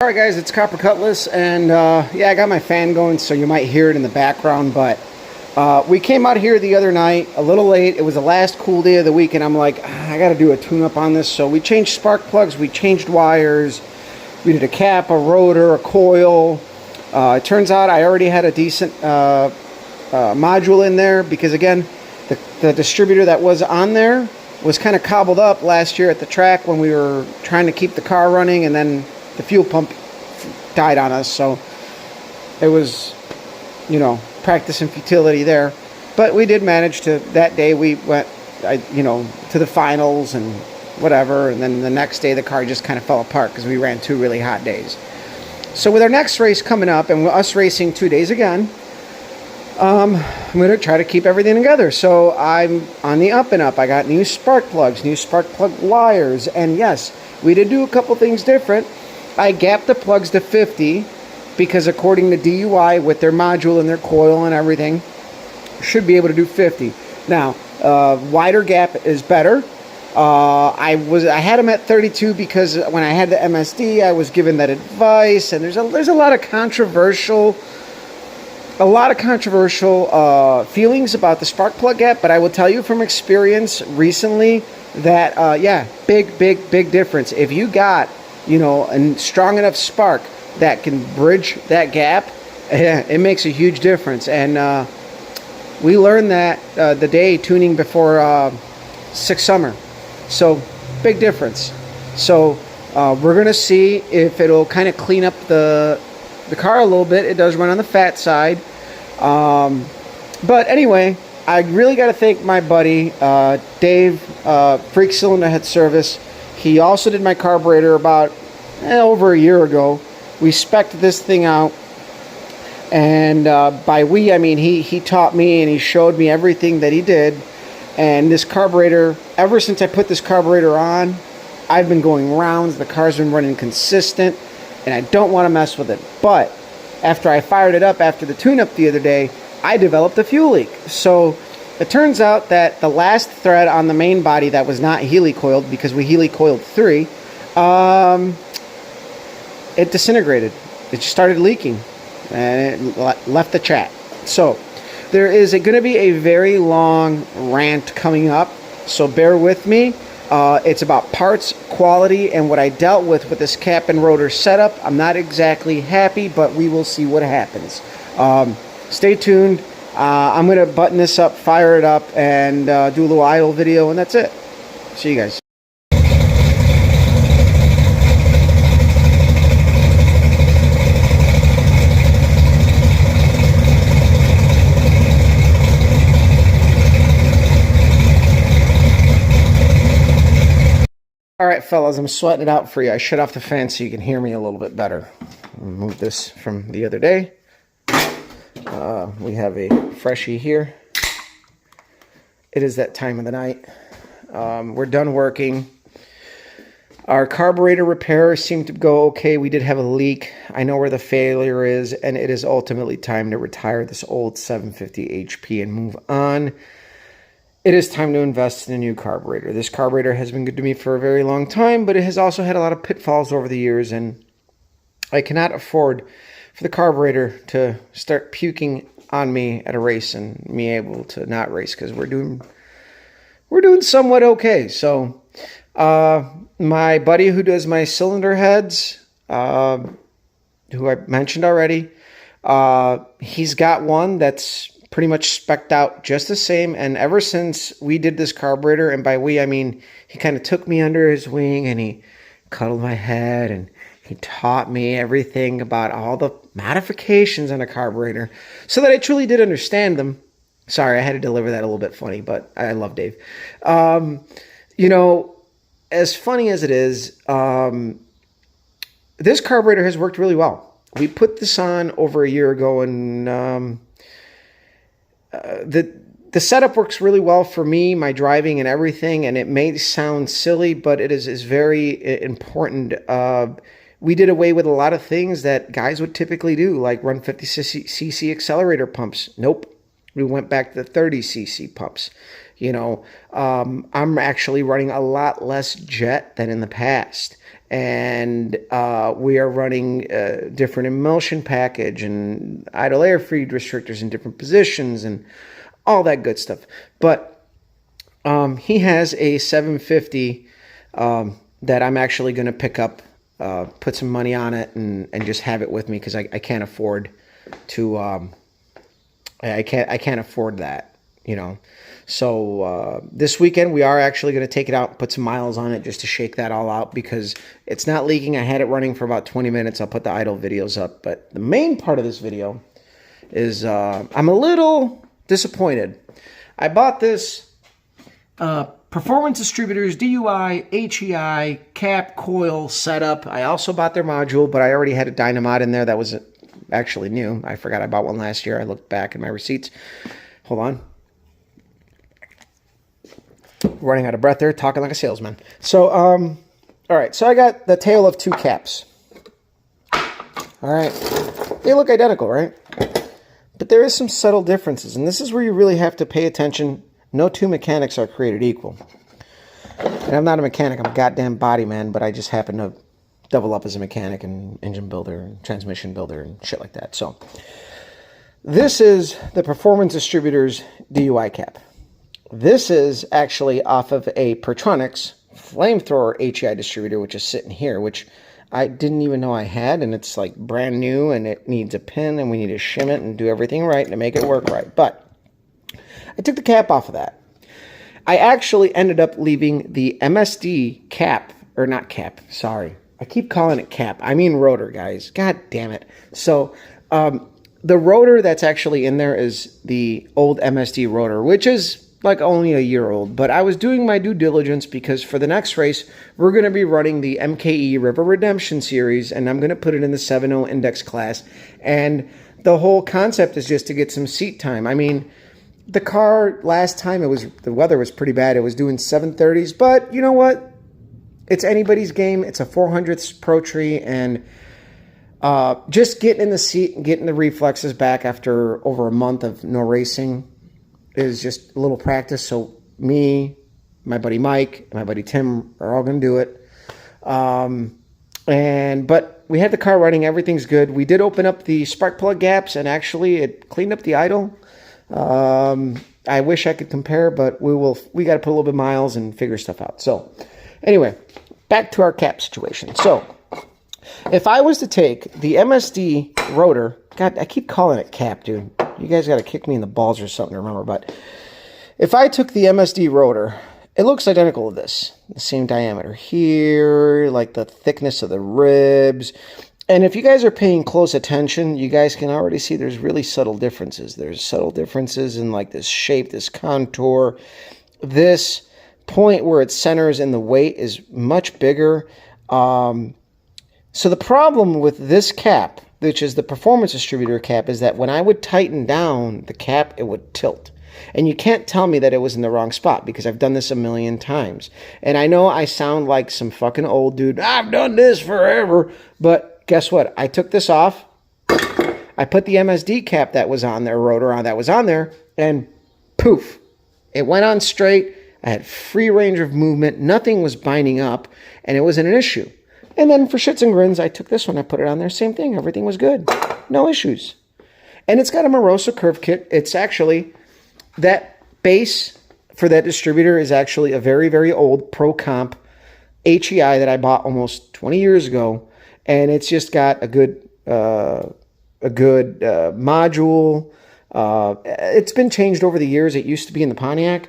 Alright guys, it's Copper Cutlass, and yeah, I got my fan going, so you might hear it in the background, but we came out here the other night, a little late. It was the last cool day of the week, and I'm like, I gotta do a tune-up on this, so we changed spark plugs, we changed wires, we did a cap, a rotor, a coil. It turns out I already had a decent module in there, because again, the distributor that was on there was kind of cobbled up last year at the track when we were trying to keep the car running, and then the fuel pump died on us, so it was, you know, practice and futility there. But we did manage to, that day we went, to the finals and whatever, and then the next day the car just kind of fell apart because we ran 2 really hot days. So with our next race coming up, and us racing 2 days again, I'm going to try to keep everything together. So I'm on the up and up. I got new spark plugs, new spark plug wires, and yes, we did do a couple things different. I gapped the plugs to 50 because according to DUI, with their module and their coil and everything, should be able to do 50. Now, wider gap is better. I had them at 32 because when I had the MSD, I was given that advice, and there's a lot of controversial feelings about the spark plug gap, but I will tell you from experience recently that yeah, big difference. If you got, you know, a strong enough spark that can bridge that gap, it makes a huge difference. And we learned that the day tuning before Six Summer. So big difference. So we're gonna see if it'll kind of clean up the car a little bit. It does run on the fat side, but anyway, I really got to thank my buddy Dave, Freak Cylinder Head Service. He also did my carburetor about over a year ago. We spec'd this thing out, and by we I mean he taught me and he showed me everything that he did. And this carburetor, ever since I put this carburetor on, I've been going rounds. The car's been running consistent, and I don't want to mess with it. But after I fired it up after the tune-up the other day, I developed a fuel leak. So it turns out that the last thread on the main body that was not helicoiled, because we helicoiled 3, it disintegrated. It just started leaking, and it left the chat. So there is going to be a very long rant coming up, so bear with me. It's about parts, quality, and what I dealt with this cap and rotor setup. I'm not exactly happy, but we will see what happens. Stay tuned. I'm going to button this up, fire it up, and do a little idle video, and that's it. See you guys. Alright fellas, I'm sweating it out for you. I shut off the fan so you can hear me a little bit better. Move this from the other day. We have a freshie here. It is that time of the night. We're done working. Our carburetor repair seemed to go okay. We did have a leak. I know where the failure is, and it is ultimately time to retire this old 750 HP and move on. It is time to invest in a new carburetor. This carburetor has been good to me for a very long time, but it has also had a lot of pitfalls over the years, and I cannot afford for the carburetor to start puking on me at a race and me able to not race, because we're doing somewhat okay. So my buddy who does my cylinder heads, who I mentioned already, he's got one that's pretty much spec'd out just the same, and ever since we did this carburetor, and by we I mean he kind of took me under his wing and he cuddled my head and he taught me everything about all the modifications on a carburetor so that I truly did understand them. Sorry, I had to deliver that a little bit funny, but I love Dave. You know, as funny as it is, this carburetor has worked really well. We put this on over a year ago, and the setup works really well for me, my driving and everything, and it may sound silly, but it is very important. We did away with a lot of things that guys would typically do, like run 50cc accelerator pumps. Nope. We went back to the 30cc pumps. You know, I'm actually running a lot less jet than in the past. and we are running a different emulsion package and idle air feed restrictors in different positions and all that good stuff. But he has a 750 that I'm actually going to pick up, put some money on it, and just have it with me because I can't afford to. I can't afford that, you know. So this weekend we are actually going to take it out and put some miles on it just to shake that all out because it's not leaking. I had it running for about 20 minutes. I'll put the idle videos up. But the main part of this video is I'm a little disappointed. I bought this Performance Distributors DUI HEI cap coil setup. I also bought their module, but I already had a Dynamod in there that was actually new. I forgot I bought one last year. I looked back in my receipts. Hold on. Running out of breath there, talking like a salesman. So, all right. So I got the tail of two caps. All right. They look identical, right? But there is some subtle differences, and this is where you really have to pay attention. No two mechanics are created equal. And I'm not a mechanic. I'm a goddamn body man, but I just happen to double up as a mechanic and engine builder and transmission builder and shit like that. So this is the Performance Distributors DUI cap. This is actually off of a Pertronix Flamethrower HEI distributor, which is sitting here, which I didn't even know I had, and it's like brand new, and it needs a pin, and we need to shim it and do everything right to make it work right. But I took the cap off of that. I actually ended up leaving the MSD cap, or not cap, sorry. I keep calling it cap. I mean rotor, guys. God damn it. So the rotor that's actually in there is the old MSD rotor, which is like only a year old. But I was doing my due diligence because for the next race, we're going to be running the MKE River Redemption Series, and I'm going to put it in the 7.0 index class. And the whole concept is just to get some seat time. I mean, the car last time, the weather was pretty bad. It was doing 730s, but you know what? It's anybody's game. It's a 400th Pro Tree, and just getting in the seat and getting the reflexes back after over a month of no racing is just a little practice. So me, my buddy Mike, and my buddy Tim are all going to do it. But we had the car running. Everything's good. We did open up the spark plug gaps, and actually it cleaned up the idle. I wish I could compare, but we got to put a little bit of miles and figure stuff out. So anyway, back to our cap situation. So if I was to take the MSD rotor, God, I keep calling it cap, dude. You guys got to kick me in the balls or something to remember. But if I took the MSD rotor, it looks identical to this. The same diameter here, like the thickness of the ribs. And if you guys are paying close attention, you guys can already see there's really subtle differences. There's subtle differences in like this shape, this contour. This point where it centers in the weight is much bigger. So the problem with this cap, which is the Performance Distributor cap, is that when I would tighten down the cap, it would tilt. And you can't tell me that it was in the wrong spot because I've done this a million times. And I know I sound like some fucking old dude. I've done this forever. But guess what? I took this off. I put the MSD cap that was on there, rotor on that was on there, and poof, it went on straight. I had free range of movement. Nothing was binding up, and it wasn't an issue. And then for shits and grins, I took this one, I put it on there, same thing. Everything was good. No issues. And it's got a Moroso curve kit. It's actually, that base for that distributor is actually a very, very old Pro Comp HEI that I bought almost 20 years ago. And it's just got a good module. It's been changed over the years. It used to be in the Pontiac.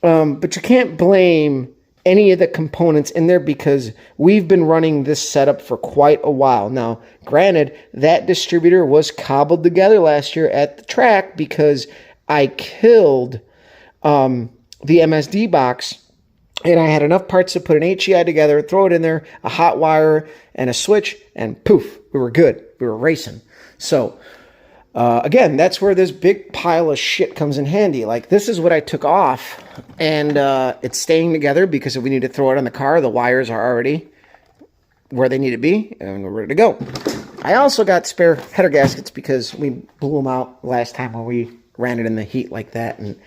But you can't blame any of the components in there because we've been running this setup for quite a while. Now, granted, that distributor was cobbled together last year at the track because I killed the MSD box, and I had enough parts to put an HEI together, throw it in there, a hot wire, and a switch, and poof, we were good. We were racing. So, again, that's where this big pile of shit comes in handy. Like, this is what I took off, and it's staying together because if we need to throw it on the car, the wires are already where they need to be, and we're ready to go. I also got spare header gaskets because we blew them out last time when we ran it in the heat like that, and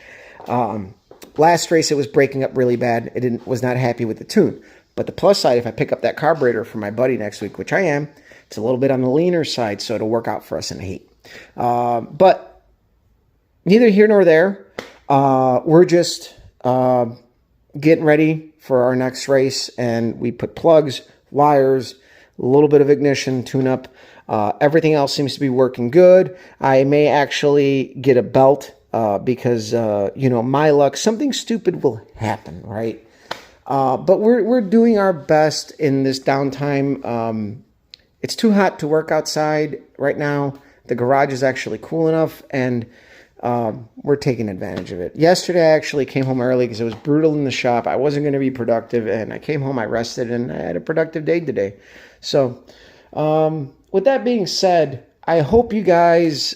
last race it was breaking up really bad. It was not happy with the tune. But the plus side, if I pick up that carburetor for my buddy next week, which I am, it's a little bit on the leaner side, so it'll work out for us in the heat. But neither here nor there. We're just getting ready for our next race, and we put plugs, wires, a little bit of ignition tune-up. Everything else seems to be working good. I may actually get a belt because, my luck, something stupid will happen, right? But we're doing our best in this downtime. It's too hot to work outside right now. The garage is actually cool enough, and we're taking advantage of it. Yesterday, I actually came home early because it was brutal in the shop. I wasn't going to be productive, and I came home, I rested, and I had a productive day today. So, with that being said, I hope you guys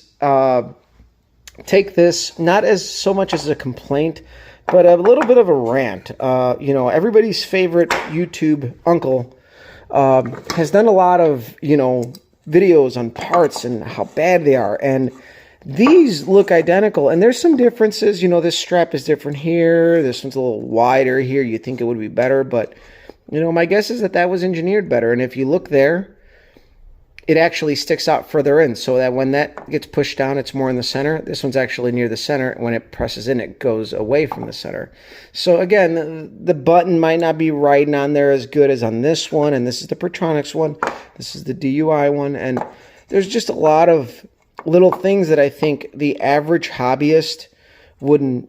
take this not as so much as a complaint, but a little bit of a rant. Everybody's favorite YouTube uncle has done a lot of, videos on parts and how bad they are. And these look identical. And there's some differences. This strap is different here. This one's a little wider here. You think it would be better. But, my guess is that was engineered better. And if you look there, it actually sticks out further in so that when that gets pushed down, it's more in the center. This one's actually near the center. When it presses in, it goes away from the center. So again, the button might not be riding on there as good as on this one. And this is the Pertronix one. This is the DUI one. And there's just a lot of little things that I think the average hobbyist wouldn't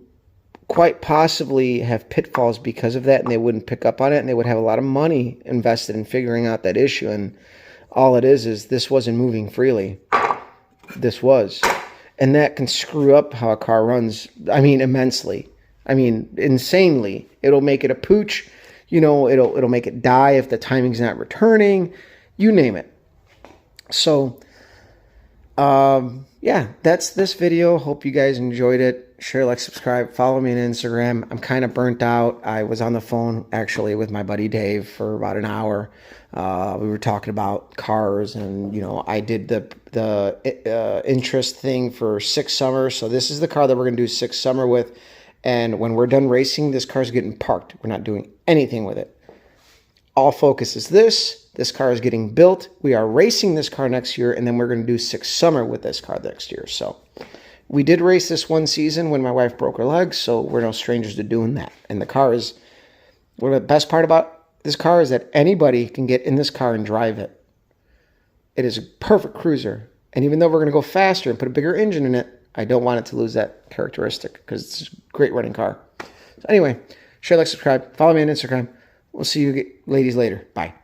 quite possibly have pitfalls because of that. And they wouldn't pick up on it. And they would have a lot of money invested in figuring out that issue. And all it is this wasn't moving freely. This was. And that can screw up how a car runs, immensely. Insanely. It'll make it a pooch. It'll make it die if the timing's not returning. You name it. So, that's this video. Hope you guys enjoyed it. Share, like, subscribe. Follow me on Instagram. I'm kind of burnt out. I was on the phone, actually, with my buddy Dave for about an hour. We were talking about cars, and, I did the interest thing for 6 Summer. So this is the car that we're going to do 6 Summer with. And when we're done racing, this car's getting parked. We're not doing anything with it. All focus is this. This car is getting built. We are racing this car next year, and then we're going to do 6 Summer with this car next year. So we did race this one season when my wife broke her leg, so we're no strangers to doing that. And the car is, the best part about this car is that anybody can get in this car and drive it. It is a perfect cruiser. And even though we're going to go faster and put a bigger engine in it, I don't want it to lose that characteristic because it's a great running car. So anyway, share, like, subscribe. Follow me on Instagram. We'll see you ladies later. Bye.